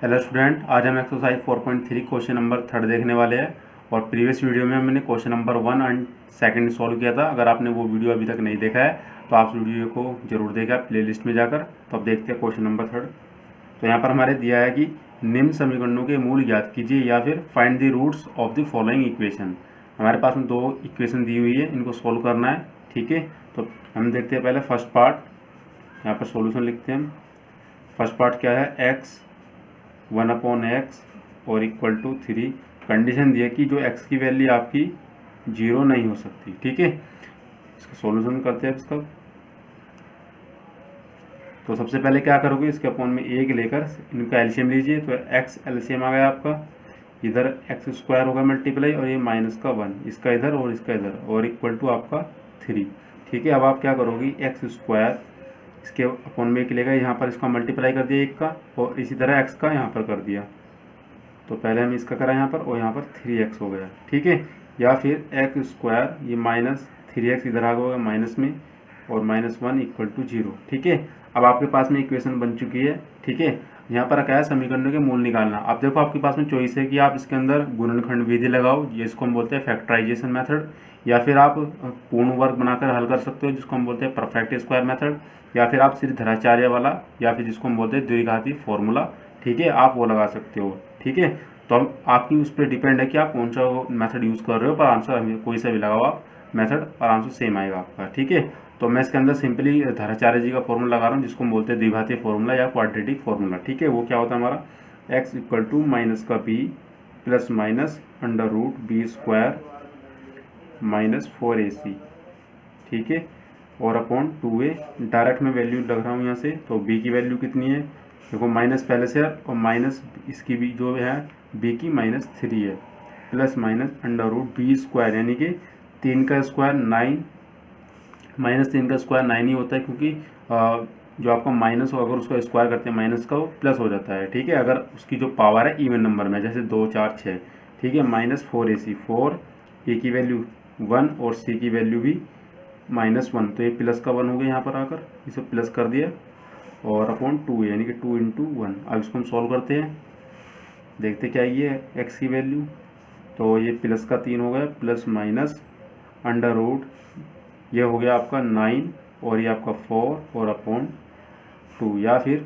Hello student, आज हम exercise 4.3 question number 3 देखने वाले हैं। और प्रीवियस वीडियो में मैंने question number 1 and second solve किया था। अगर आपने वो वीडियो अभी तक नहीं देखा है तो आप वीडियो को जरूर देखा प्लेलिस्ट में जाकर। तो अब देखते हैं क्वेश्चन नंबर 3। तो यहाँ पर हमारे दिया है कि निम्न समीकरणों के मूल ज्ञात कीजिए या फिर find the roots of the following equation. हमारे पास में 2 इक्वेशन दी हुई है, इनको सोल्व करना है। ठीक है, तो हम देखते हैं पहले फर्स्ट पार्ट। यहाँ पर सोल्यूशन लिखते हैं हम। फर्स्ट पार्ट क्या है, एक्स 1/x और इक्वल टू 3। कंडीशन दी है कि जो x की वैल्यू आपकी 0 नहीं हो सकती। ठीक है, इसका सॉल्यूशन करते हैं इसका। तो सबसे पहले क्या करोगे, इसके अपॉन में 1 लेकर इनका एलसीएम लीजिए। तो x एलसीएम आ गया आपका, इधर x स्क्वायर होगा मल्टीप्लाई और ये माइनस का 1, इसका इधर और इसका इधर, और इक्वल टू आपका 3। ठीक है, अब आप क्या करोगे, x स्क्वायर इसके अपॉन में 1 लेगा, यहाँ पर इसका मल्टीप्लाई कर दिया 1 का, और इसी तरह x का यहाँ पर कर दिया। तो पहले हम इसका करा यहाँ पर, और यहाँ पर 3x हो गया। ठीक है, या फिर x स्क्वायर ये माइनस 3x इधर आ गया माइनस में, और -1 इक्वल टू 0। ठीक है, अब आपके पास में इक्वेशन बन चुकी है। ठीक है, यहाँ पर क्या है, समीकरणों के मूल निकालना। अब देखो आपके पास में चॉइस है कि आप इसके अंदर गुणनखंड विधि लगाओ, जिसको हम बोलते हैं फैक्टराइजेशन मेथड, या फिर आप पूर्ण वर्ग बनाकर हल कर सकते हो, जिसको हम बोलते हैं परफेक्ट स्क्वायर मेथड, या फिर आप सिर्फ धराचार्य वाला, या फिर जिसको हम बोलते हैं द्विघाती फॉर्मूला। ठीक है, आप वो लगा सकते हो। ठीक है, तो हम आपकी उस पर डिपेंड है कि आप कौन सा मेथड यूज़ कर रहे हो, पर आंसर कोई सा भी लगाओ आप मेथड, और आंसर सेम आएगा आपका। ठीक है, तो मैं इसके अंदर सिंपली धराचार्य जी का फॉर्मूला लगा रहा हूँ, जिसको हम बोलते हैं द्विघाती फॉर्मूला या क्वाड्रेटिक फॉर्मूला। ठीक है, वो क्या होता है हमारा, x इक्वल टू माइनस का b plus minus under root B square minus 4ac। ठीक है, और अपॉन 2a। डायरेक्ट में वैल्यू लग रहा हूँ यहाँ से, तो b की वैल्यू कितनी है, देखो माइनस पहले से है, और माइनस इसकी भी जो है b की -3 है, plus minus under root B square, यानी कि 3 का स्क्वायर 9, -3 का स्क्वायर 9 ही होता है, क्योंकि जो आपका माइनस हो अगर उसका स्क्वायर करते हैं माइनस का, वो प्लस हो जाता है। ठीक है, अगर उसकी जो पावर है इवन नंबर में, जैसे 2 4 6। ठीक है, -4ac, 4 a की वैल्यू 1 और c की वैल्यू भी -1, तो ये प्लस का 1 हो गया यहाँ पर आकर, इसे प्लस कर दिया, और अपॉन 2 यानी कि 2 × 1। अब इसको हम सॉल्व करते हैं, देखते क्या ये है x की वैल्यू। तो ये प्लस का 3 हो गया, प्लस माइनस अंडर रूट, ये हो गया आपका 9, और ये आपका 4 और अपॉन 2, या फिर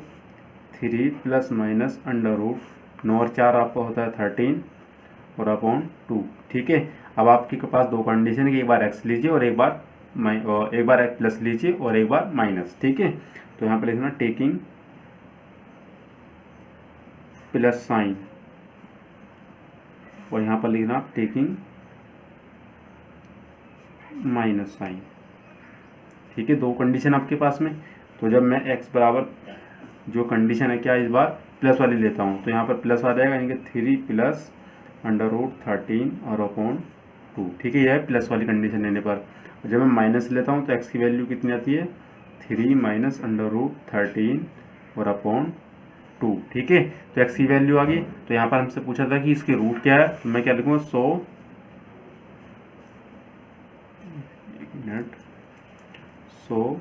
3 प्लस माइनस अंडर रूट 9 और 4 आपका होता है 13 और अपॉन 2। ठीक है, अब आपके पास 2 कंडीशन है कि एक बार x लीजिए और एक बार x प्लस लीजिए और एक बार माइनस। ठीक है, तो यहाँ पर लिखना टेकिंग प्लस साइन, और यहाँ पर लिखना टेकिंग माइनस साइन। ठीक है, 2 कंडीशन आपके पास में। तो जब मैं x बराबर जो कंडीशन है क्या, इस बार प्लस वाली लेता हूँ, तो यहाँ पर प्लस आ जाएगा, यानी कि 3 प्लस अंडर रूट 13 और अपॉन 2। ठीक है, यह है प्लस वाली कंडीशन लेने पर। जब मैं माइनस लेता हूँ तो x की वैल्यू कितनी आती है, 3 माइनस अंडर रूट 13 और अपॉन 2। ठीक है, तो x की वैल्यू आ गई। तो यहाँ पर हमसे पूछा था कि इसकी रूट क्या है, तो मैं क्या लिखूँगा, सो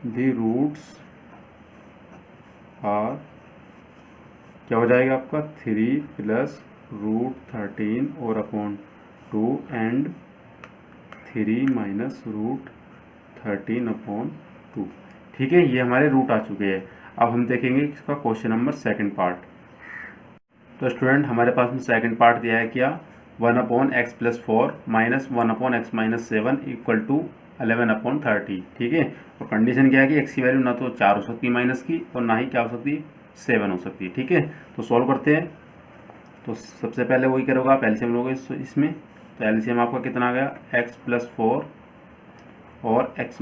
दी रूट्स आर, क्या हो जाएगा आपका, 3 प्लस रूट 13 और upon 2 and 3 minus root 13 upon 2। ठीक है, ये हमारे रूट आ चुके हैं। अब हम देखेंगे इसका क्वेश्चन नंबर सेकंड पार्ट। तो स्टूडेंट, हमारे पास में सेकंड पार्ट दिया है क्या, 1/x + 4 minus 1/x - 7 equal to 11/30। ठीक है, और कंडीशन क्या है कि x की वैल्यू ना तो 4 हो सकती है माइनस की, और ना ही क्या हो सकती है, 7 हो सकती है। ठीक है, तो सॉल्व करते हैं। तो सबसे पहले वही करोगे आप, एलसीएम लोगे इसमें। तो एलसीएम आपका कितना आ गया, x + 4 और x -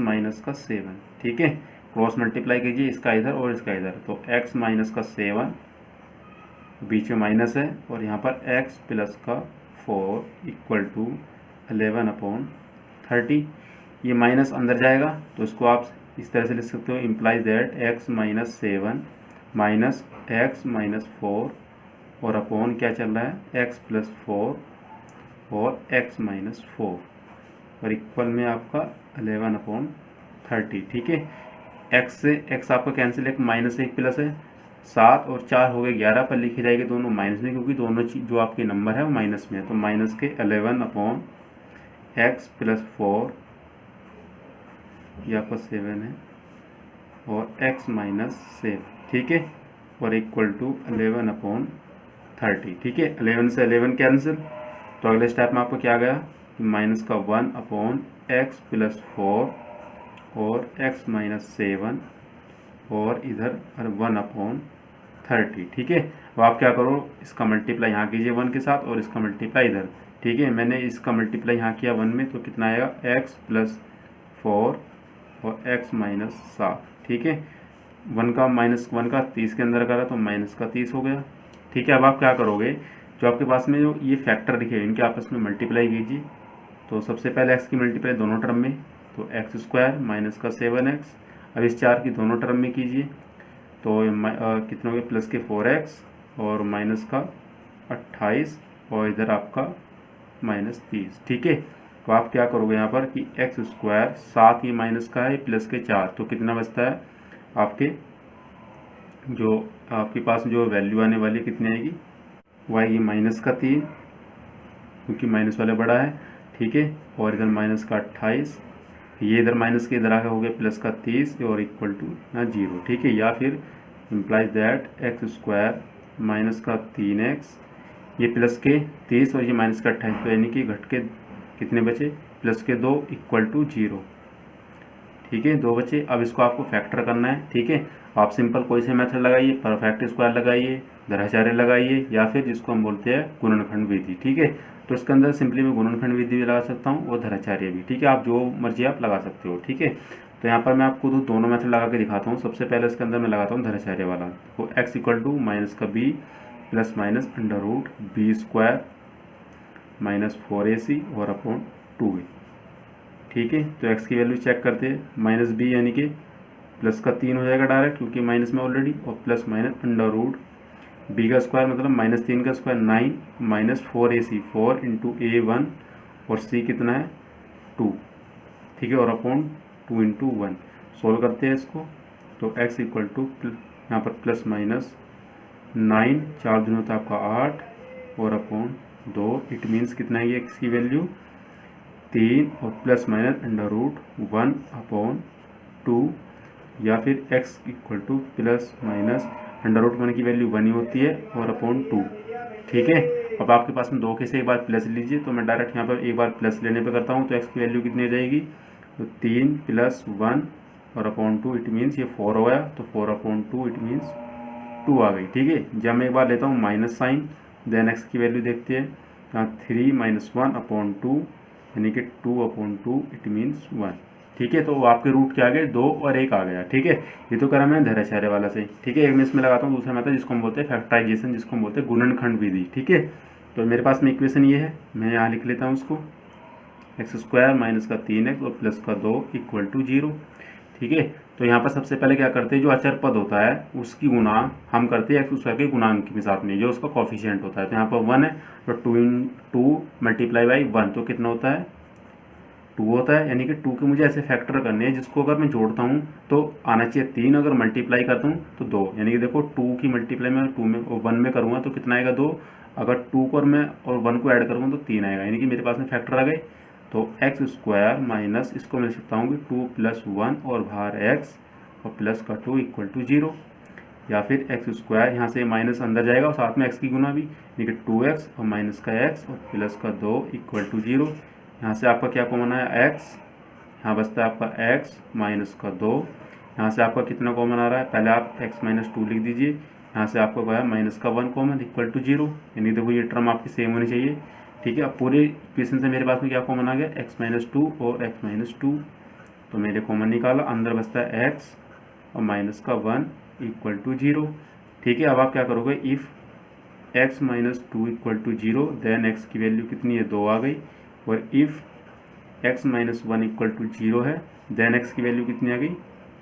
7। ठीक है, क्रॉस मल्टीप्लाई कीजिए, इसका इधर और इसका इधर, तो x - 7 बीच में माइनस है, और यहाँ पर x + 4 इक्वल टू 11/30। ये माइनस अंदर जाएगा, तो इसको आप इस तरह से लिख सकते हो, implies that x - 7 minus x - 4 और अपॉन क्या चल रहा है, x + 4 और x - 4, और इक्वल में आपका 11/30। ठीक है, x से x आपका कैंसिल, एक माइनस एक प्लस है, 7 और 4 हो गए 11 पर लिखी जाएगी दोनों माइनस में, क्योंकि दोनों जो आपके नंबर है वो माइनस में है। तो माइनस के 11 अपॉन एक्स प्लस 4, ये आपका 7 है, और x माइनस 7, ठीक है, और इक्वल टू 11 अपॉन 30, ठीक है। 11 से 11 कैंसिल, तो अगले स्टेप में आपको क्या गया, माइनस का 1 अपॉन एक्स प्लस 4 और x माइनस 7 और इधर 1 अपॉन 30, ठीक है। अब आप क्या करो, इसका मल्टीप्लाई यहाँ कीजिए 1 के साथ और इसका मल्टीप्लाई इधर, ठीक है। मैंने इसका मल्टीप्लाई यहाँ किया 1 में, तो कितना आएगा, x प्लस 4 और x माइनस 7, ठीक है। 1 का माइनस 1 का 30 के अंदर करा तो माइनस का 30 हो गया, ठीक है। अब आप क्या करोगे, जो आपके पास में जो ये फैक्टर दिखे इनके आपस में मल्टीप्लाई कीजिए। तो सबसे पहले x की मल्टीप्लाई दोनों टर्म में, तो एक्स स्क्वायर माइनस का 7x, अब इस 4 की दोनों टर्म में कीजिए, तो कितने हो गए, प्लस के 4x और माइनस का 28 और इधर आपका माइनस 30, ठीक है। तो आप क्या करोगे यहाँ पर कि एक्स स्क्वायर 7 ही माइनस का है प्लस के 4, तो कितना बचता है आपके, जो आपके पास जो वैल्यू आने वाली कितनी आएगी, वो आएगी माइनस का 3, क्योंकि माइनस वाला बड़ा है, ठीक है, और इधर माइनस का 28, ये इधर माइनस के इधर आगे हो गया प्लस का 30 और इक्वल टू 0, ठीक है। या फिर implies that x square minus का 3x, ये प्लस के 30 और ये माइनस का 28, तो यानी कि घट के कितने बचे, प्लस के 2 इक्वल टू 0, ठीक है, 2 बचे। अब इसको आपको फैक्टर करना है, ठीक है। आप सिंपल कोई से मेथड लगाइए, परफेक्ट स्क्वायर लगाइए, धराचार्य लगाइए, या फिर जिसको हम बोलते हैं गुणनखंड विधि, ठीक है। तो इसके अंदर सिंपली मैं गुणनखंड विधि भी लगा सकता हूँ और धराचार्य भी, ठीक है, आप जो मर्जी आप लगा सकते हो, ठीक है। तो यहाँ पर मैं आपको दोनों मेथड लगा के दिखाता हूँ। सबसे पहले इसके अंदर मैं लगाता हूँ धराचार्य वाला, तो x इक्वल टू माइनस का b plus minus under root B square minus 4ac और अपॉन 2a, ठीक है। तो x की वैल्यू चेक करते हैं, माइनस b यानी कि प्लस का 3 हो जाएगा डायरेक्ट, क्योंकि माइनस में ऑलरेडी, और plus minus under root b का स्क्वायर मतलब माइनस 3 का square 9 minus 4ac 4 into a1 और c कितना है 2, ठीक है, और अपॉन 2 इंटू 1। सोल्व करते हैं इसको, तो x इक्वल टू यहाँ पर प्लस माइनस 9, 4 दिनों तक आपका 8 और अपॉन 2, इट मीन्स कितना है ये x की वैल्यू 3 और plus minus under root 1 upon 2, या फिर x equal to plus minus under root 1 की वैल्यू 1 ही होती है और अपॉन 2, ठीक है। अब आपके पास में 2 के से एक बार प्लस लीजिए, तो मैं डायरेक्ट यहाँ पर एक बार प्लस लेने पे करता हूँ, तो x की वैल्यू कितनी हो जाएगी, तो 3 प्लस 1 और अपॉन 2, इट मीन्स ये 4 हो गया, तो 4 अपॉन 2 इट मीन्स 2 आ गई, ठीक है। जब मैं एक बार लेता हूँ माइनस साइन, देन x की वैल्यू देखते हैं, यहाँ 3 माइनस 1 अपॉन 2 यानी कि 2 अपॉन 2 इट मीन्स 1, ठीक है। तो आपके रूट क्या आ गए, 2 और 1 आ गया, ठीक है। ये तो करा मैंने धराचार्य वाला से, ठीक है। एक मैं इसमें लगाता हूँ दूसरा मेथड जिसको हम बोलते हैं फैक्टराइजेशन, जिसको हम बोलते हैं गुणनखंड विधि, ठीक है। तो मेरे पास में इक्वेशन ये है, मैं यहाँ लिख लेता हूँ उसको, एक्स स्क्वायर माइनस का 3x और प्लस का 2 इक्वल टू 0, ठीक है। तो यहाँ पर सबसे पहले क्या करते हैं, जो अचर पद होता है उसकी गुणा हम करते हैं एक्स स्क्वायर के गुणांक के साथ में, जो उसका कॉफिशिएंट होता है। तो यहाँ पर 1 है, तो 2 मल्टीप्लाई बाई 1, तो कितना होता है 2 होता है, यानी कि 2 के मुझे ऐसे फैक्टर करने हैं जिसको अगर मैं जोड़ता हूँ तो आना चाहिए 3, अगर मल्टीप्लाई करता हूँ तो 2, यानी कि देखो 2 की मल्टीप्लाई मैं 2 में और 1 में करूँगा तो कितना आएगा 2, अगर 2 को मैं और 1 को ऐड करूँगा तो 3 आएगा, यानी कि मेरे पास में फैक्टर आ गए। तो एक्स स्क्वायर माइनस इसको मैं लिख सकता हूँ कि 2 प्लस 1 और बाहर एक्स और प्लस का 2 इक्वल टू 0, या फिर एक्स स्क्वायर यहाँ से माइनस अंदर जाएगा और साथ में एक्स की गुना भी, यानी कि 2x और माइनस का x और प्लस का 2 इक्वल टू 0। यहाँ से आपका क्या कॉमन आया x, यहाँ बचता है आपका x माइनस का 2, यहाँ से आपका कितना कॉमन आ रहा है, पहले आप x माइनस 2 लिख दीजिए, यहाँ से आपका क्या है माइनस का 1 कॉमन इक्वल टू 0, यानी देखो ये टर्म आपकी सेम होनी चाहिए, ठीक है। अब पूरे इक्वेशन से मेरे पास में क्या कॉमन आ गया, x माइनस 2 और x माइनस 2, तो मैंने कॉमन निकाला, अंदर बचता है x और माइनस का 1 इक्वल टू 0, ठीक है। अब आप क्या करोगे, if x minus 2 equal to 0 then x की वैल्यू कितनी है 2 आ गई, और if x minus 1 equal to 0 है देन x की वैल्यू कितनी आ गई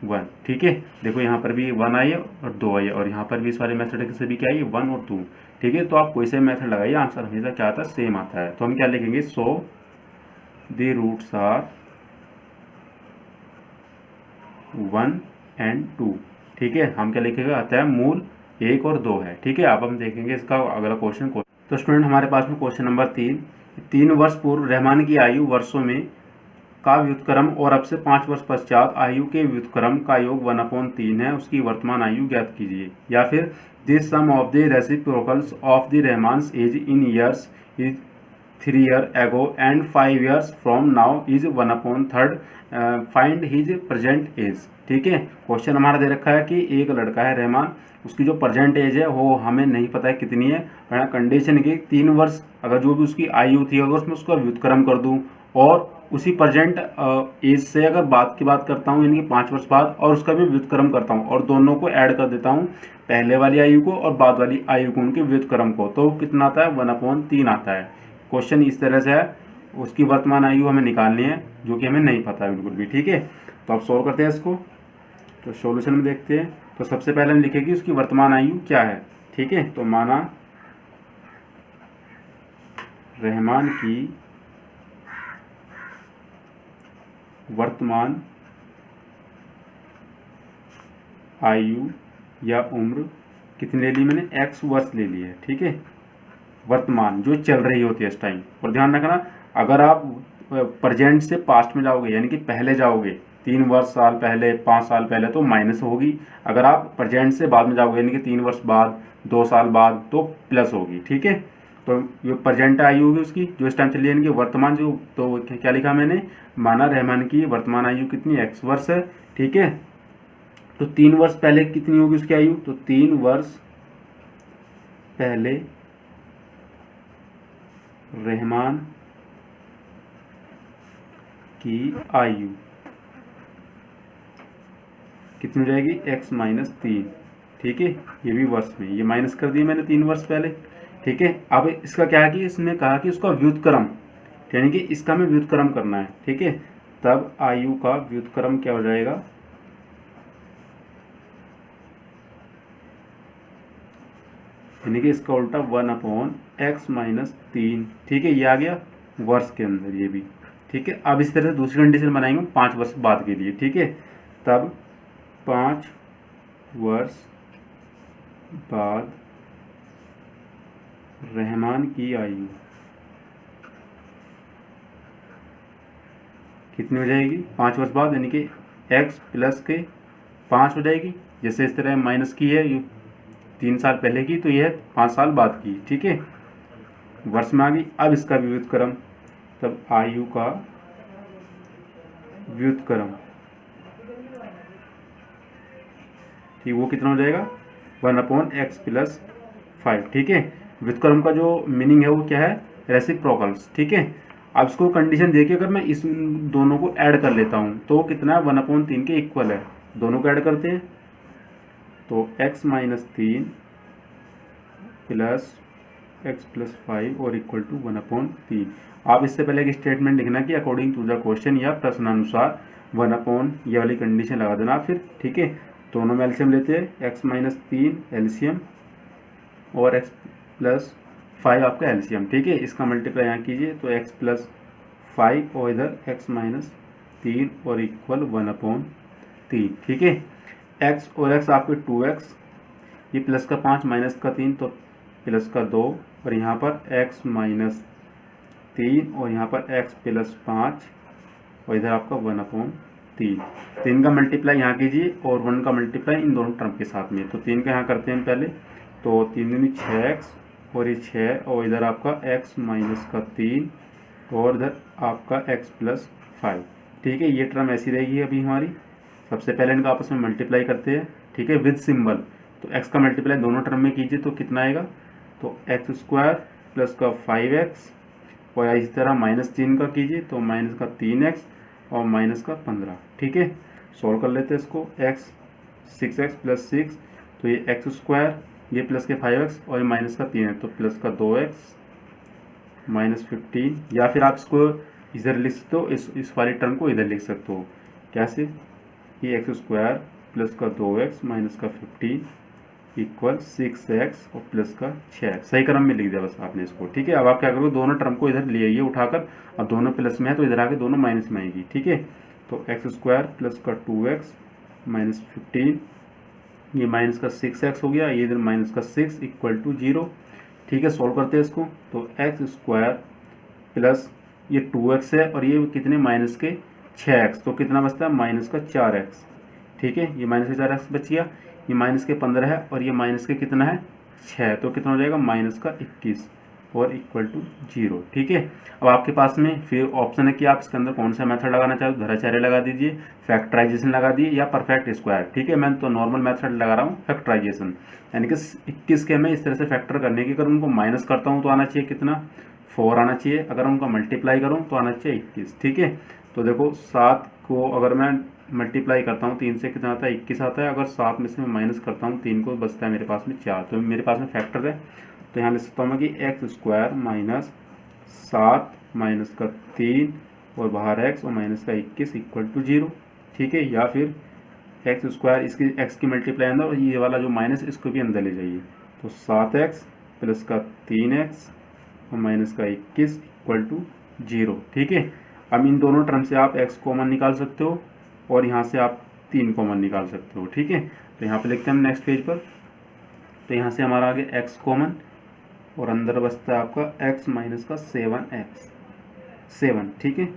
1, ठीक है। देखो यहाँ पर भी 1 आई है और 2 आई है, और यहाँ पर भी इस वाले मेथड से भी क्या आई है 1 और 2, ठीक है। तो आप कोई से मेथड लगाइए, आंसर हमेशा क्या आता है सेम आता है। तो हम क्या लिखेंगे, so the roots are 1 and 2, ठीक है। हम क्या लिखेगा, आता है मूल 1 और 2 है। ठीक है, अब हम देखेंगे इसका अगला क्वेश्चन। तो स्टूडेंट हमारे पास में क्वेश्चन नंबर 3 वर्ष पूर्व रहमान की आयु वर्षों में का व्युत्क्रम और अब से 5 वर्ष पश्चात आयु के व्युत्क्रम का योग 1/3 है, उसकी वर्तमान आयु ज्ञात कीजिए। या फिर this sum of the reciprocals of the Rahman's age in years is 3 years ago and 5 years from now is 1/3 find his present age. ठीक है, क्वेश्चन हमारा दे रखा है कि एक लड़का है रहमान, उसकी जो प्रेजेंट एज है वो हमें नहीं पता है कितनी है, कंडीशन की 3 वर्ष अगर जो भी उसकी आयु थी अगर उसमें उसका व्युत्क्रम कर दूं और उसी प्रेजेंट एज से अगर बात की बात करता हूँ यानी कि 5 वर्ष बाद और उसका भी व्युत्क्रम करता हूँ और दोनों को ऐड कर देता हूँ, पहले वाली आयु को और बाद वाली आयु को, उनके व्युत्क्रम को, तो कितना आता है 1/3 आता है। क्वेश्चन इस तरह से है, उसकी वर्तमान आयु हमें निकालनी है जो कि हमें नहीं पता है बिल्कुल भी। ठीक है, तो अब सॉल्व करते हैं इसको। तो सॉल्यूशन में देखते हैं। तो सबसे पहले हम लिखेंगे उसकी वर्तमान आयु क्या है। ठीक है, तो माना रहमान की वर्तमान आयु या उम्र कितनी ले ली मैंने, x वर्ष ले ली है। ठीक है, वर्तमान जो चल रही होती है इस टाइम। और ध्यान रखना अगर आप प्रेजेंट से पास्ट में जाओगे यानी कि पहले जाओगे 3 वर्ष साल पहले 5 साल पहले तो माइनस होगी, अगर आप प्रेजेंट से बाद में जाओगे यानी कि 3 वर्ष बाद 2 साल बाद तो प्लस होगी। ठीक है, तो ये प्रेजेंट आयु होगी उसकी जो इस टाइम चली यानी कि वर्तमान जो, तो क्या लिखा मैंने, माना रहमान की वर्तमान आयु कितनी x वर्ष है। ठीक है, तो 3 वर्ष पहले कितनी होगी उसकी आयु, तो 3 वर्ष पहले रहमान की आयु कितनी हो जाएगी, x-3। ठीक है, ये भी वर्ष में, ये माइनस कर दिया मैंने 3 वर्ष पहले। ठीक है, अब इसका क्या है कि इसमें कहा कि उसका व्युत्क्रम यानी कि इसका हमें व्युत्क्रम करना है। ठीक है, तब आयु का व्युत्क्रम क्या हो जाएगा, यानी कि इसका उल्टा 1/x-3। ठीक है, ये आ गया वर्ष के अंदर ये भी। ठीक है, अब इस तरह से दूसरी कंडीशन बनाएंगे 5 वर्ष बाद के लिए। ठीक है, तब 5 वर्ष बाद रहमान की आयु कितनी हो जाएगी, 5 वर्ष बाद यानी कि x प्लस के 5 हो जाएगी। जैसे इस तरह माइनस की है 3 साल पहले की, तो यह 5 साल बाद की। ठीक है, वर्ष में आ गई। अब इसका व्युत्क्रम, तब आयु का व्युत्क्रम, ठीक, वो कितना हो जाएगा 1/x+5। ठीक है, व्युत्क्रम का जो मीनिंग है वो क्या है, रेसिप्रोकल्स। ठीक है, अब इसको कंडीशन देखिए अगर मैं इस दोनों को ऐड कर लेता हूँ तो कितना है 1/3 के इक्वल है। दोनों को ऐड करते हैं तो x-3 प्लस x+5 और इक्वल टू 1/3। आप इससे पहले एक स्टेटमेंट लिखना कि अकॉर्डिंग टू द क्वेश्चन या प्रश्नानुसार 1/, ये वाली कंडीशन लगा देना फिर। ठीक है, दोनों में एलसीएम लेते हैं, x-3 एलसीएम और x+5 आपका एलसीएम। ठीक है, इसका मल्टीप्लाई यहाँ कीजिए तो x+5 और इधर x-3 और इक्वल 1/3। ठीक है, x और x आपके 2x, ये प्लस का 5 माइनस का 3 तो प्लस का 2, और यहाँ पर x-3 और यहाँ पर x+5 और इधर आपका 1/3। 3 का मल्टीप्लाई यहाँ कीजिए और 1 का मल्टीप्लाई इन दोनों टर्म के साथ में, तो 3 का यहाँ करते हैं पहले, तो 3 दूनी 6x और ये 6 और इधर आपका x-3 और इधर आपका x+5। ठीक है, ये टर्म ऐसी रहेगी अभी हमारी। सबसे पहले इनका आपस में मल्टीप्लाई करते हैं। ठीक है, विद सिंबल, तो x का मल्टीप्लाई दोनों टर्म में कीजिए तो कितना आएगा, तो x² प्लस का 5x और इसी तरह -3 का कीजिए तो माइनस का 3x और माइनस का 15। ठीक है, सॉल्व कर लेते हैं इसको। 6x + 6 तो ये x², ये प्लस के 5x और ये माइनस का 3 है तो प्लस का 2x -15, या फिर आप इसको इधर लिख सकते हो, इस वाली टर्म को इधर लिख सकते हो। कैसे, ये x² प्लस का 2x माइनस का 15 इक्वल 6x और प्लस का 6x, सही क्रम में लिख दिया बस आपने इसको। ठीक है, अब आप क्या करोगे, दोनों टर्म को इधर ले आइए उठाकर, अब दोनों प्लस में है तो इधर आके दोनों माइनस में आएगी। ठीक है, तो x² प्लस का 2x -15 ये माइनस का 6x हो गया, ये इधर माइनस का 6 इक्वल टू 0। ठीक है, सॉल्व करते हैं इसको। तो एक्स स्क्वायर प्लस ये 2x है और ये कितने माइनस के 6x, तो कितना बचता है माइनस का 4x। ठीक है, ये माइनस का 4x बच गया, ये माइनस के 15 है और ये माइनस के कितना है 6, तो कितना हो जाएगा माइनस का 21 और इक्वल टू 0। ठीक है, अब आपके पास में फिर ऑप्शन है कि आप इसके अंदर कौन सा मेथड लगाना चाहो, धराचार्य लगा दीजिए, फैक्टराइजेशन लगा दिए या परफेक्ट स्क्वायर। ठीक है, मैं तो नॉर्मल मेथड लगा रहा हूँ फैक्टराइजेशन, यानी कि 21 के मैं इस तरह से फैक्टर करने की, अगर उनको माइनस करता हूँ तो आना चाहिए कितना 4 आना चाहिए, अगर उनका मल्टीप्लाई करूँ तो आना चाहिए 21। ठीक है, तो देखो 7 को अगर मैं मल्टीप्लाई करता हूँ 3 से कितना आता है 21 आता है, अगर 7 में से मैं माइनस करता हूँ 3 को बचता है मेरे पास में 4, तो मेरे पास में फैक्टर है। तो यहाँ लिख सकता हूँ मैं कि एक्स स्क्वायर माइनस 7 माइनस का 3 और बाहर एक्स और माइनस का 21 इक्वल टू 0। ठीक है, या फिर एक्स स्क्वायर इसकी एक्स की मल्टीप्लाई अंदर और ये वाला जो माइनस इसको भी अंदर ले जाइए, तो 7x प्लस का 3x और माइनस का 21 इक्वल टू 0। ठीक है, अब इन दोनों टर्म से आप x कॉमन निकाल सकते हो और यहाँ से आप 3 कॉमन निकाल सकते हो। ठीक है, तो यहाँ पे लिखते हैं हम नेक्स्ट पेज पर। तो यहाँ से हमारा आ गया x कॉमन और अंदर बचता है आपका x माइनस का 7। ठीक है,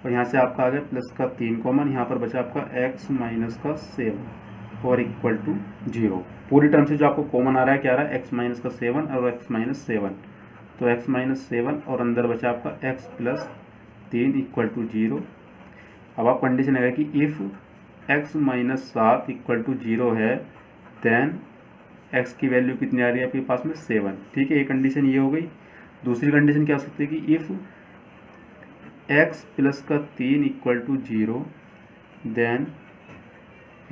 और यहाँ से आपका आ गया प्लस का 3 कॉमन, यहाँ पर बचा आपका x माइनस का 7 और इक्वल टू 0। पूरी टर्म से जो आपको कॉमन आ रहा है क्या आ रहा है x माइनस का 7 और x माइनस 7, तो x माइनस 7 और अंदर बचा आपका x प्लस 3 इक्वल टू 0। अब आप कंडीशन है कि if x minus 7 equal to 0 है देन x की वैल्यू कितनी आ रही है आपके पास में 7। ठीक है, ये कंडीशन ये हो गई। दूसरी कंडीशन क्या हो सकती है कि इफ़ x प्लस का 3 इक्वल टू 0 देन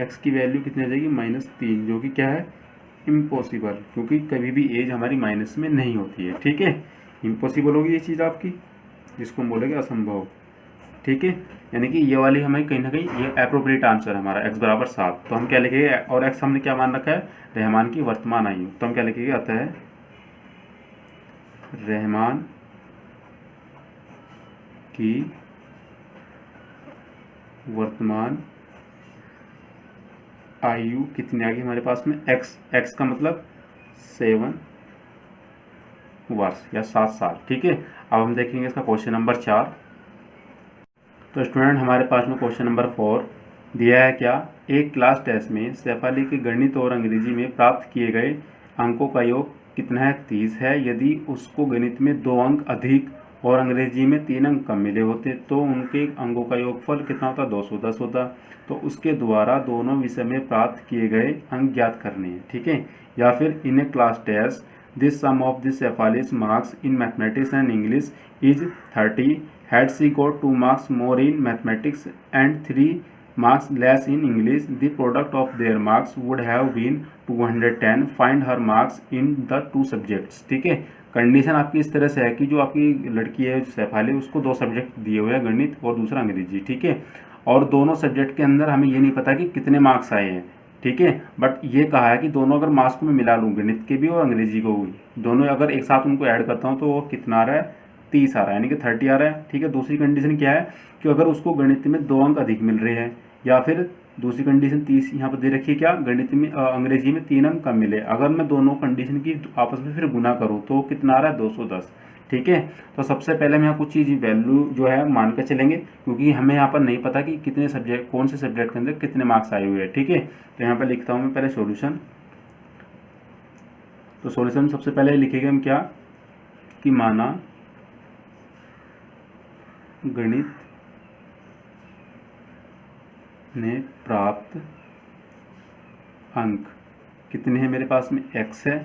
x की वैल्यू कितनी आ जाएगी -3, जो कि क्या है इम्पॉसिबल, क्योंकि कभी भी एज हमारी माइनस में नहीं होती है। ठीक है, इम्पॉसिबल होगी ये चीज़ आपकी, जिसको हम बोलेंगे असंभव। ठीक है, यानी कि ये वाली हमें कहीं ना कहीं ये अप्रोप्रिएट आंसर है हमारा x बराबर 7। तो हम क्या लिखेंगे, और x हमने क्या मान रखा है रहमान की वर्तमान आयु, तो हम क्या लिखेंगे अतः रहमान की वर्तमान आयु कितनी आ गई हमारे पास में x का मतलब 7 वर्ष या 7 साल। ठीक है, अब हम देखेंगे इसका क्वेश्चन नंबर 4। तो स्टूडेंट हमारे पास में क्वेश्चन नंबर 4 दिया है क्या, एक क्लास टेस्ट में शेफाली के गणित और अंग्रेजी में प्राप्त किए गए अंकों का योग कितना है 30 है। यदि उसको गणित में 2 अंक अधिक और अंग्रेजी में 3 अंक कम मिले होते तो उनके अंकों का योगफल कितना होता 210 होता। तो उसके द्वारा दोनों विषय में प्राप्त किए गए अंक ज्ञात करने हैं। ठीक है, या फिर in a class test this sum of this Shefali's marks in mathematics and English is 30 had she got 2 marks more in mathematics and 3 marks less in English, the product of their marks would have been 210. Find her marks in the 2 subjects. ठीक है, condition आपकी इस तरह से है कि जो आपकी लड़की है शेफाली उसको 2 सब्जेक्ट दिए हुए हैं, गणित और दूसरा अंग्रेजी। ठीक है, और दोनों सब्जेक्ट के अंदर हमें ये नहीं पता कि कितने मार्क्स आए हैं। ठीक है, बट ये कहा है कि दोनों अगर मार्क्स को मैं मिला लूँ, गणित के भी और अंग्रेजी को भी, दोनों अगर एक साथ उनको ऐड करता हूँ तो वो कितना आ रहा है 30 आ रहा है, यानी कि 30 आ रहा है। ठीक है, दूसरी कंडीशन क्या है कि अगर उसको गणित में 2 अंक अधिक मिल रहे हैं, या फिर दूसरी कंडीशन 30 यहाँ पर दे रखी है क्या, गणित में अंग्रेजी में 3 अंक कम मिले। अगर मैं दोनों कंडीशन की आपस में फिर गुना करूँ तो कितना आ रहा है 210। ठीक है, तो सबसे पहले हम यहाँ कुछ चीज़ वैल्यू जो है मान कर चलेंगे, क्योंकि हमें यहाँ पर नहीं पता कि कितने सब्जेक्ट कौन से सब्जेक्ट के अंदर कितने मार्क्स आए हुए हैं। ठीक है, तो यहाँ पर लिखता हूँ मैं पहले सॉल्यूशन। तो सॉल्यूशन सबसे पहले लिखेंगे हम क्या कि माना गणित ने प्राप्त अंक कितने हैं मेरे पास में x है।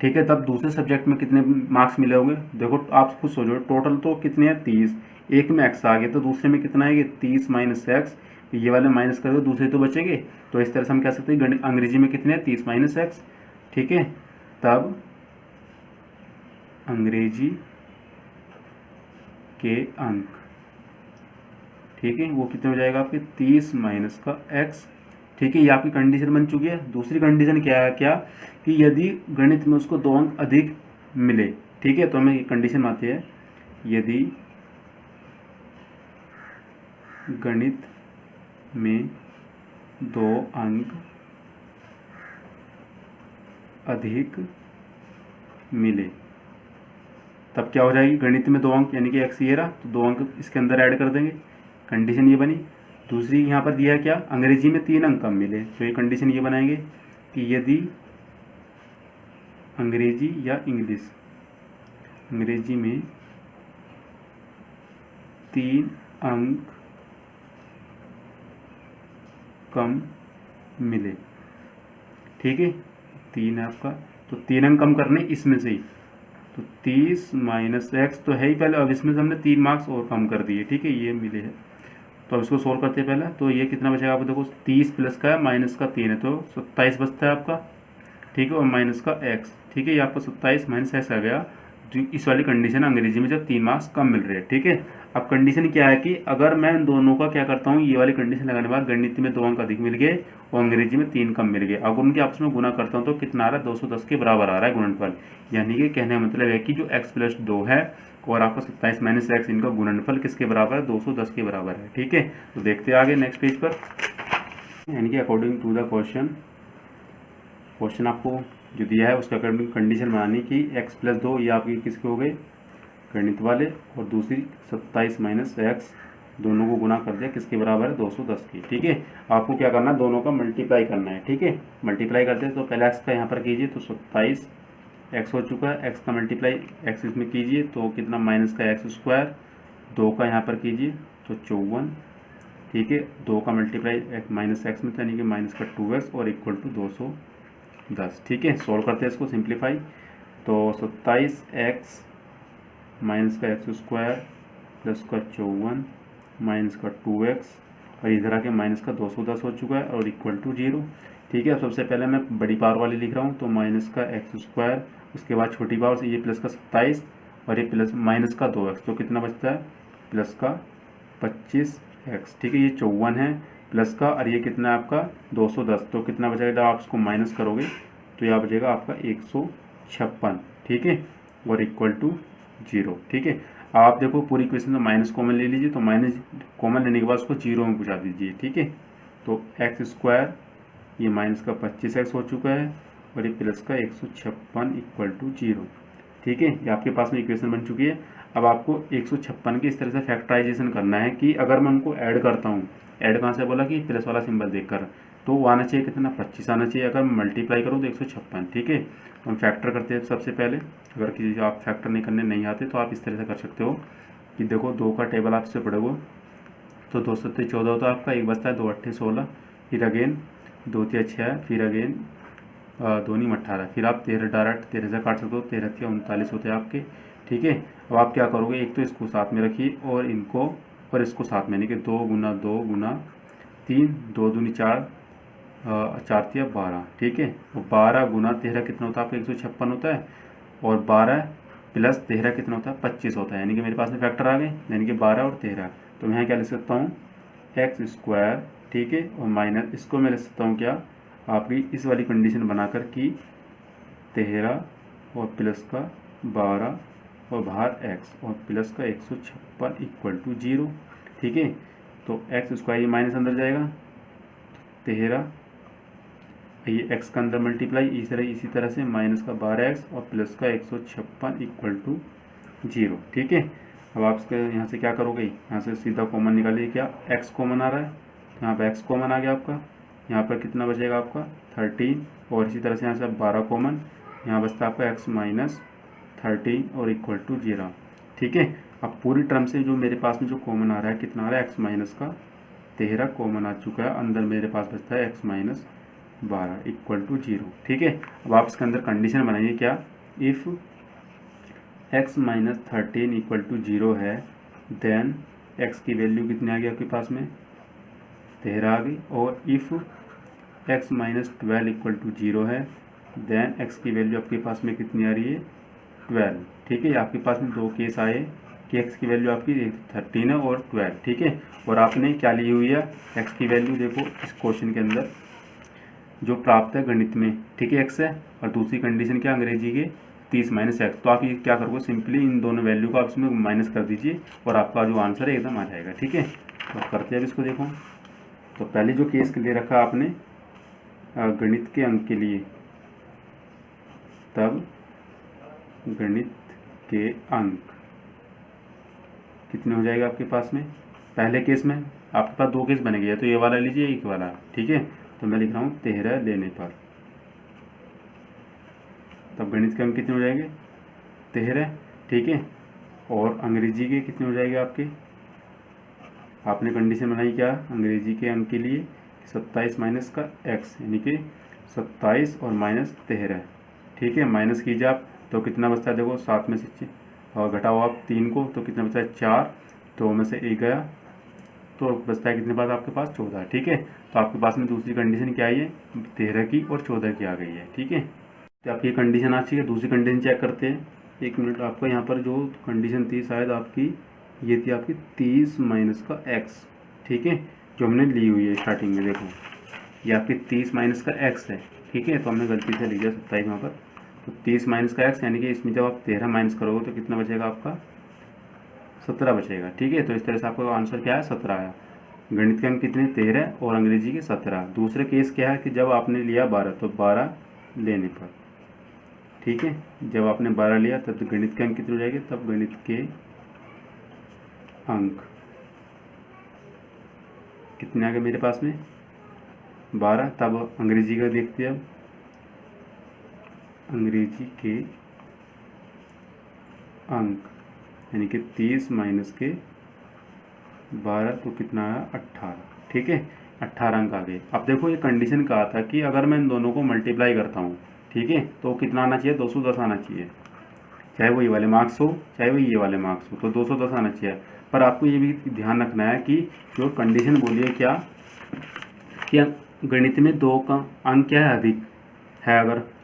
ठीक है, तब दूसरे सब्जेक्ट में कितने मार्क्स मिले होंगे, देखो आप खुद सोचो, टोटल तो कितने हैं 30, एक में x आ गया तो दूसरे में कितना आएगा 30 माइनस x, ये वाले माइनस करोगे दूसरे तो बचेंगे। तो इस तरह से हम कह सकते हैं अंग्रेजी में कितने हैं 30 माइनस x। ठीक है, तब अंग्रेजी के अंक, ठीक है, वो कितने हो जाएगा आपके 30 माइनस का x। ठीक है, ये आपकी कंडीशन बन चुकी है। दूसरी कंडीशन क्या है क्या कि यदि गणित में उसको 2 अंक अधिक मिले। ठीक है, तो हमें कंडीशन आती है यदि गणित में 2 अंक अधिक मिले, तब क्या हो जाएगी, गणित में 2 अंक यानी कि x ये रहा तो 2 अंक इसके अंदर ऐड कर देंगे, कंडीशन ये बनी। दूसरी यहाँ पर दिया है क्या, अंग्रेजी में 3 अंक कम मिले, तो ये कंडीशन ये बनाएंगे कि यदि अंग्रेजी या इंग्लिश, अंग्रेजी में 3 अंक कम मिले, ठीक है, 3 है आपका, तो 3 अंक कम करने इसमें से ही, तो 30 माइनस एक्स तो है ही पहले, अब इसमें से हमने 3 मार्क्स और कम कर दिए, ठीक है, ये मिले हैं। तो अब इसको सोल्व करते हैं पहले, तो ये कितना बचेगा आपको, देखो 30 प्लस का है माइनस का 3 है तो 27 बचता है आपका, ठीक है, और माइनस का एक्स, ठीक है, ये आपको 27 माइनस एक्स आ गया। जो इस वाली कंडीशन अंग्रेजी में जब 3 मार्क्स कम मिल रहे हैं, ठीक है। अब कंडीशन क्या है कि अगर मैं इन दोनों का क्या करता हूँ, ये वाली कंडीशन लगाने के बाद गणित में 2 अंक अधिक मिल गए और अंग्रेजी में 3 कम मिल गए, अगर उनके आपस में गुना करता हूँ तो कितना आ रहा है, 210 के बराबर आ रहा है गुणनफल। यानी कि कहने का मतलब है कि जो x प्लस 2 है और आपका 27 माइनस एक्स, इनका गुणनफल किसके बराबर है, 210 के बराबर है, ठीक है। तो देखते हैं आगे नेक्स्ट पेज पर, यानी कि अकॉर्डिंग टू द क्वेश्चन आपको जो दिया है उसका अकॉर्डिंग कंडीशन बनानी कि x प्लस 2 ये आपकी किसके हो गए, गणित वाले, और दूसरी 27 माइनस एक्स, दोनों को गुना कर दिया किसके बराबर है, 210 की, ठीक है। आपको क्या करना है, दोनों का मल्टीप्लाई करना है, ठीक है। मल्टीप्लाई करते हैं तो पहले x का यहाँ पर कीजिए तो 27 x हो चुका है, x का मल्टीप्लाई x इसमें कीजिए तो कितना, माइनस का एक्स स्क्वायर, 2 का यहाँ पर कीजिए तो 54, ठीक है, 2 का मल्टीप्लाई माइनस एक्स में था यानी कि माइनस का 2x और इक्वल टू 210, ठीक है। सॉल्व करते हैं इसको सिंप्लीफाई, तो 27x माइनस का एक्स स्क्वायर प्लस का 54 माइनस का 2x और इधर आके माइनस का 210 हो चुका है और इक्वल टू 0, ठीक है। सबसे पहले मैं बड़ी पावर वाली लिख रहा हूँ तो माइनस का एक्स स्क्वायर, उसके बाद छोटी पावर से ये प्लस का 27 और ये प्लस माइनस का 2x, तो कितना बचता है, प्लस का 25x, ठीक है, ये 54 है प्लस का, और ये कितना है आपका 210, तो कितना बचेगा जब आप इसको माइनस करोगे तो यह बचेगा आपका 156, ठीक है, और इक्वल टू 0, ठीक है। आप देखो पूरी इक्वेशन में माइनस कॉमन ले लीजिए, तो माइनस कॉमन लेने के बाद उसको 0 में पहुँचा दीजिए, ठीक है। तो एक्स स्क्वायर ये माइनस का 25x हो चुका है और ये प्लस का 156 इक्वल टू 0, ठीक है, ये आपके पास में इक्वेशन बन चुकी है। अब आपको 156 की इस तरह से फैक्टराइजेशन करना है कि अगर मैं उनको ऐड करता हूँ, ऐड कहाँ से बोला कि प्लस वाला सिंबल देखकर, तो वो आना चाहिए कितना, 25 आना चाहिए, अगर मल्टीप्लाई करूँ तो 156, ठीक है। तो हम फैक्टर करते हैं सबसे पहले, अगर किसी आप फैक्टर नहीं करने नहीं आते तो आप इस तरह से कर सकते हो कि देखो 2 का टेबल आपसे पढ़ोगे तो 2 7 14 होता है आपका, एक बचता है 2 8 16, फिर अगेन 2 3 6, फिर अगेन 2 9 18, फिर आप 13 डायरेक्ट 13 से काट सकते हो, 13 के 39 होते हैं आपके, ठीक है। अब आप क्या करोगे, एक तो इसको साथ में रखिए और इनको और इसको साथ में, यानी कि 2 गुना 2 गुना 3, 2 दूनी 4, 4 तिया 12, ठीक है, और 12 गुना 13 कितना होता है आपका 156 होता है, और 12 प्लस 13 कितना होता है 25 होता है, यानी कि मेरे पास में फैक्टर आ गए, यानी कि 12 और 13, तो मैं यहाँ क्या लिख सकता हूँ, एक्स स्क्वायर, ठीक है, और माइनस इसको मैं लिख सकता हूँ क्या, आपकी इस वाली कंडीशन बनाकर कि 13 और प्लस का 12 और बाहर x और प्लस का 156 इक्वल टू 0, ठीक है। तो एक्स स्क्वायर ये माइनस अंदर जाएगा, 13 ये x का अंदर मल्टीप्लाई, इसी तरह से माइनस का 12x और प्लस का 156 इक्वल टू 0, ठीक है। अब आप इसके यहाँ से क्या करोगे, यहाँ से सीधा कॉमन निकालिए, क्या x कॉमन आ रहा है, यहाँ पर x कॉमन आ गया आपका, यहाँ पर कितना बचेगा आपका 13, और इसी तरह से यहाँ से 12 कॉमन, यहाँ बचता है आपका x माइनस 13 और इक्वल टू 0, ठीक है। अब पूरी टर्म से जो मेरे पास में जो कॉमन आ रहा है कितना आ रहा है, x माइनस का 13 कॉमन आ चुका है, अंदर मेरे पास बचता है x माइनस 12 इक्वल टू 0, ठीक है। अब आप इसके अंदर कंडीशन बनाइए क्या, if x minus 13 equal to 0 है देन x की वैल्यू कितनी आ गई आपके पास में 13 आ गई, और if x minus 12 equal to 0 है देन x की वैल्यू आपके पास में कितनी आ रही है 12, ठीक है। आपके पास में 2 केस आए कि x की वैल्यू आपकी 13 है और 12, ठीक है, और आपने क्या ली हुई है x की वैल्यू, देखो इस क्वेश्चन के अंदर जो प्राप्त है गणित में, ठीक है, x है, और दूसरी कंडीशन क्या अंग्रेजी के 30 माइनस एक्स, तो आप ये क्या करोगे, सिंपली इन दोनों वैल्यू को आप इसमें माइनस कर दीजिए और आपका जो आंसर है एकदम आ जाएगा, ठीक है। तो करते हैं अब इसको, देखो तो पहले जो केस ले रखा आपने गणित के अंक के लिए, तब गणित के अंक कितने हो जाएगा आपके पास में। पहले केस में आपके पास दो केस बनेंगे, या तो ये वाला लीजिए एक वाला, ठीक है। तो मैं लिख रहा हूँ 13 लेने पर तब गणित के अंक कितने हो जाएंगे 13, ठीक है। और अंग्रेजी के कितने हो जाएंगे आपके, आपने कंडीशन बनाई क्या अंग्रेजी के अंक के लिए 27 माइनस का x, यानी कि 27 और माइनस 13, ठीक है। माइनस कीजिए आप तो कितना बचता है, देखो 7 में से और घटाओ आप 3 को तो कितना बचता है 4, 2 में से 1 गया तो बचता है कितने पास आपके पास 14, ठीक है। तो आपके पास में दूसरी कंडीशन क्या आई है 13 की और 14 की आ गई है, ठीक है। तो आपकी कंडीशन आ चुकी है। दूसरी कंडीशन चेक करते हैं, एक मिनट। आपका यहाँ पर जो कंडीशन थी शायद आपकी ये थी आपकी 30 माइनस का x, ठीक है, जो हमने ली हुई है स्टार्टिंग में। देखो ये आपकी 30 माइनस का x है, ठीक है। तो हमने गलती से लिया 27 यहाँ पर, तो 30 माइनस का x, यानी कि इसमें जब आप 13 माइनस करोगे तो कितना बचेगा आपका 17 बचेगा, ठीक है। तो इस तरह से आपका आंसर क्या है 17 आया। गणित के अंक कितने 13 और अंग्रेजी के 17। दूसरे केस क्या है कि जब आपने लिया 12 तो 12 लेने पर, ठीक है। जब आपने 12 लिया तब तो गणित के अंक कितने हो जाएंगे, तब गणित के अंक कितने आ गए मेरे पास में 12। तब अंग्रेजी का देखते हैं, अब अंग्रेजी के अंक यानी कि 30 माइनस के 12 तो कितना आया 18, ठीक है। 18 अंक आ गए। अब देखो ये कंडीशन कहा था कि अगर मैं इन दोनों को मल्टीप्लाई करता हूँ, ठीक है, तो कितना आना चाहिए 210 आना चाहिए, चाहे वो ये वाले मार्क्स हो चाहे वो ये वाले मार्क्स हो, तो 210 आना चाहिए। पर आपको ये भी ध्यान रखना है कि जो कंडीशन बोली है क्या कि गणित में 2 का अंक क्या है अधिक है,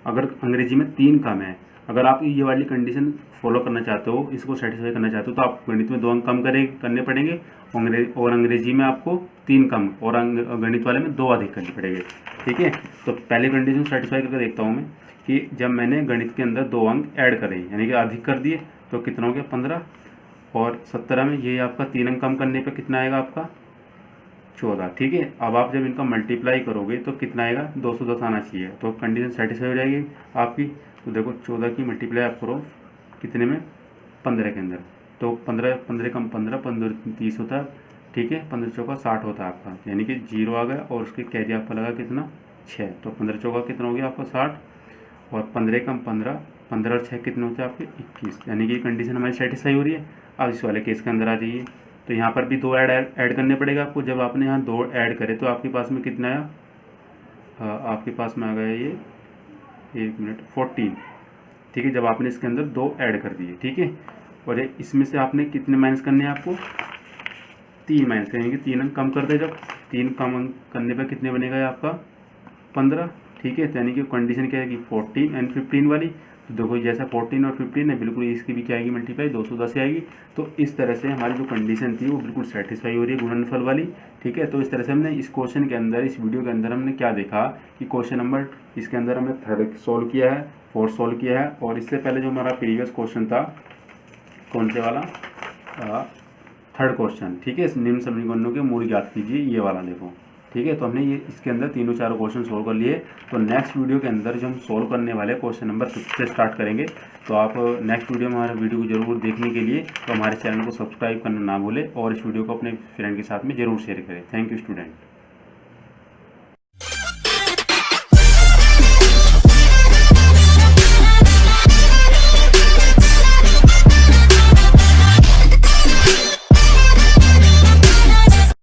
अगर अंग्रेजी में 3 कम है। अगर आप ये वाली कंडीशन फॉलो करना चाहते हो, इसको सेटिस्फाई करना चाहते हो, तो आप गणित में 2 अंक कम करने पड़ेंगे और अंग्रेजी में आपको 3 कम और गणित वाले में 2 अधिक करने पड़ेंगे, ठीक है। तो पहले कंडीशन सेटिस्फाई करके देखता हूँ मैं कि जब मैंने गणित के अंदर 2 अंक ऐड करे यानी कि अधिक कर दिए तो कितना हो गया 15, और 17 में ये आपका 3 अंक कम करने पर कितना आएगा आपका 14, ठीक है। अब आप जब इनका मल्टीप्लाई करोगे तो कितना आएगा 210 आना चाहिए, तो कंडीशन सेटिस्फाई हो जाएगी आपकी। तो देखो 14 की मल्टीप्लाई आप करो कितने में 15 के अंदर, तो 15 कम 15 30 होता है, ठीक है। 15 चौका 60 होता है आपका, यानी कि 0 आ गया और उसके कैरी आपका लगा कितना 6, तो 15 चौका कितना हो गया आपका 60, और 15 कम 15 और 6 कितने होते हैं आपके 21, यानी कि कंडीशन हमारी सेटिस्फाई हो रही है। अब इस वाले केस के अंदर आ जाइए, तो यहाँ पर भी 2 ऐड करने पड़ेगा आपको। जब आपने यहाँ 2 ऐड करे तो आपके पास में कितना आया, आपके पास में आ गया ये 1 मिनट 14, ठीक है। जब आपने इसके अंदर 2 ऐड कर दिए, ठीक है, और इसमें से आपने कितने माइनस करने हैं आपको 3 माइनस करेंगे, 3 अंक कम कर दे। जब 3 कम अंक करने पर कितने बनेगा आपका 15, ठीक है। तो यानी कि कंडीशन क्या है कि 14 एंड 15 वाली, तो देखो जैसा 14 और 15 है बिल्कुल इसकी भी क्या आएगी मल्टीप्लाई 210 से आएगी। तो इस तरह से हमारी जो कंडीशन थी वो बिल्कुल सेटिस्फाई हो रही है गुणनफल वाली, ठीक है। तो इस तरह से हमने इस क्वेश्चन के अंदर, इस वीडियो के अंदर हमने क्या देखा कि क्वेश्चन नंबर इसके अंदर हमने 3rd सॉल्व किया है, 4th सॉल्व किया है, और इससे पहले जो हमारा प्रीवियस क्वेश्चन था कौन से वाला 3rd क्वेश्चन, ठीक है, निम्न समीकरणों के मूल ज्ञात कीजिए, ये वाला देखो, ठीक है। तो हमने ये इसके अंदर तीनों चारों क्वेश्चन सोल्व कर लिए। तो नेक्स्ट वीडियो के अंदर जो हम सोल्व करने वाले क्वेश्चन नंबर 5 से स्टार्ट करेंगे। तो आप नेक्स्ट वीडियो में हमारे वीडियो को जरूर देखने के लिए तो हमारे चैनल को सब्सक्राइब करना ना भूलें और इस वीडियो को अपने फ्रेंड के साथ में जरूर शेयर करें। Thank you student.